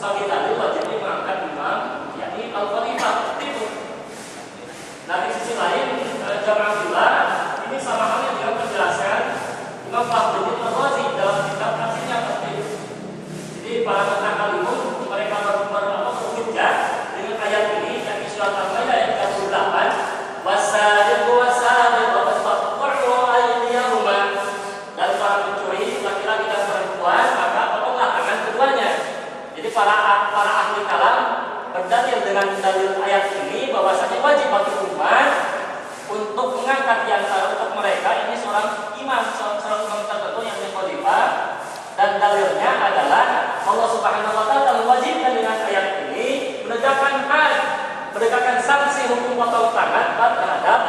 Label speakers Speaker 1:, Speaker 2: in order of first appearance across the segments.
Speaker 1: sebagai dalil wajibnya mengangkat imam, yakni al-khalifah seperti itu. Nah di sisi lain Jamaah Bila ini sama halnya dengan penjelasan Imam Fakhruddin Ar-Razi dalam kitab tafsirnya seperti itu. Jadi para mutakallimun mereka berhujjah dengan ayat ini yakni surat Al-Maidah ayat 38 wasariqu wasariqu faqta'u aydiyahuma, dan para pencuri laki-laki dan perempuan maka potonglah tangan keduanya. Jadi para ahli kalam berdalil dengan dalil ayat ini bahwasanya wajib bagi umat untuk mengangkat di antara untuk mereka ini seorang imam tertentu yang khalifah, dan dalilnya adalah Allah Subhanahu wa taala mewajibkan dengan ayat ini menegakkan sanksi hukum potong tangan terhadap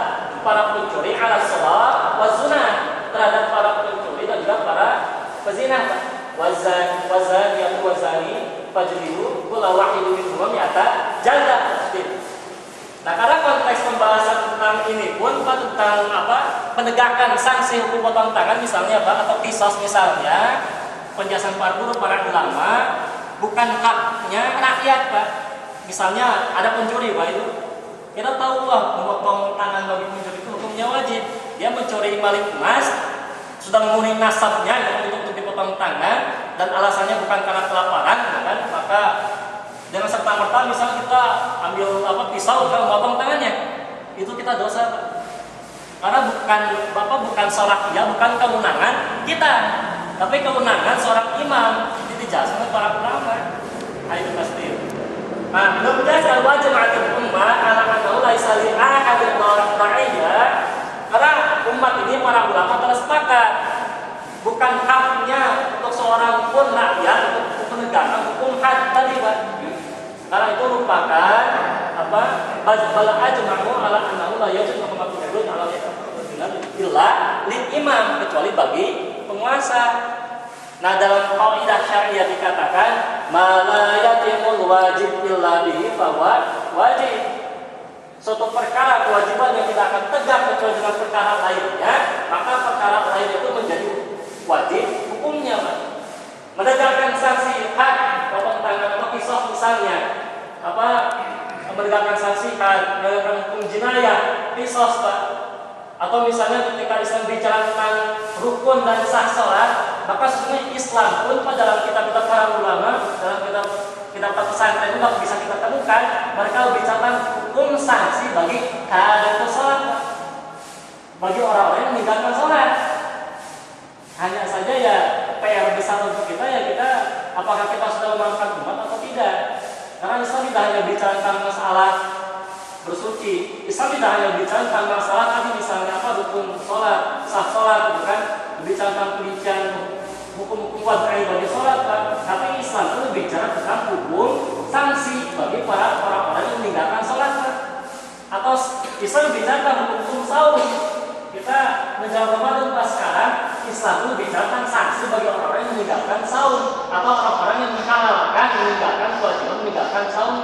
Speaker 1: para pencuri ala salat wa zina, terhadap para pencuri dan juga para pezina. Wazani fajlidu kulla wahidin minhum mi'ata jaldah. Nah, karena konteks pembahasan tentang ini pun tentang penegakan sanksi hukum potong tangan misalnya atau qisas misalnya, penjelasan para guru para ulama bukan haknya rakyat Pak. Misalnya ada pencuri Pak, itu kita tahu memotong tangan bagi pencuri itu hukumnya wajib. Dia mencuri malik emas, sudah memenuhi nasabnya untuk dipotong tangan dan alasannya bukan karena kelaparan, kan? Maka dengan serta-merta misal kita ambil pisau dan potong tangannya, itu kita dosa Pak. Karena bukan sholat dia, bukan kewenangan kita, tapi kewenangan seorang imam. Itu dijelaskan para ulama. Itu pasti. Nah, belum jelas wajib ma'atul ummah ala annahu laisa li ahadin ra'iyya. Karena umat ini para ulama telah sepakat bukan haknya untuk seorang pun rakyat untuk menegakkan hukum had tadi Pak. Karena itu merupakan bala ajma'u ala annahu la yajuz mahkamatuddin ala illa lil imam, kecuali bagi penguasa. Nah, dalam kaidah syariah dikatakan ma la yatimul wajib illa bihi bahwa wajib. Suatu perkara kewajiban yang tidak akan tegak kecuali dengan perkara lainnya, maka perkara lain itu menjadi wajib hukumnya Pak. Menegakkan sanksi had potong tangan atau qisas misalnya, menegakkan sanksi had, menegakkan hukum jinayah qisas Pak. Atau misalnya ketika Islam bicara tentang rukun dan sah salat, maka sebenarnya Islam pun dalam kitab-kitab para ulama, dalam kitab pesantren juga bisa kita temukan mereka bicara hukum sanksi bagi hadats salat, bagi orang-orang yang meninggalkan salat. Hanya saja ya PR besar untuk kita apakah kita sudah memaafkan umat atau tidak. Karena Islam tidak hanya bicara tentang masalah bersuci, Islam tidak hanya bicara tentang masalah tadi misalnya rukun sholat, sah sholat, bukan berbicara tentang perincian hukum-hukum wajib bagi sholat, tapi Islam itu bicara tentang hukum sanksi bagi para orang-orang yang meninggalkan sholat, atau Islam bicara tentang hukum saum. Kita menjelang Ramadan pas sekarang, Islam itu bicara tentang sanksi bagi orang-orang yang meninggalkan saum atau orang-orang yang menghalalkan meninggalkan kewajiban meninggalkan saum.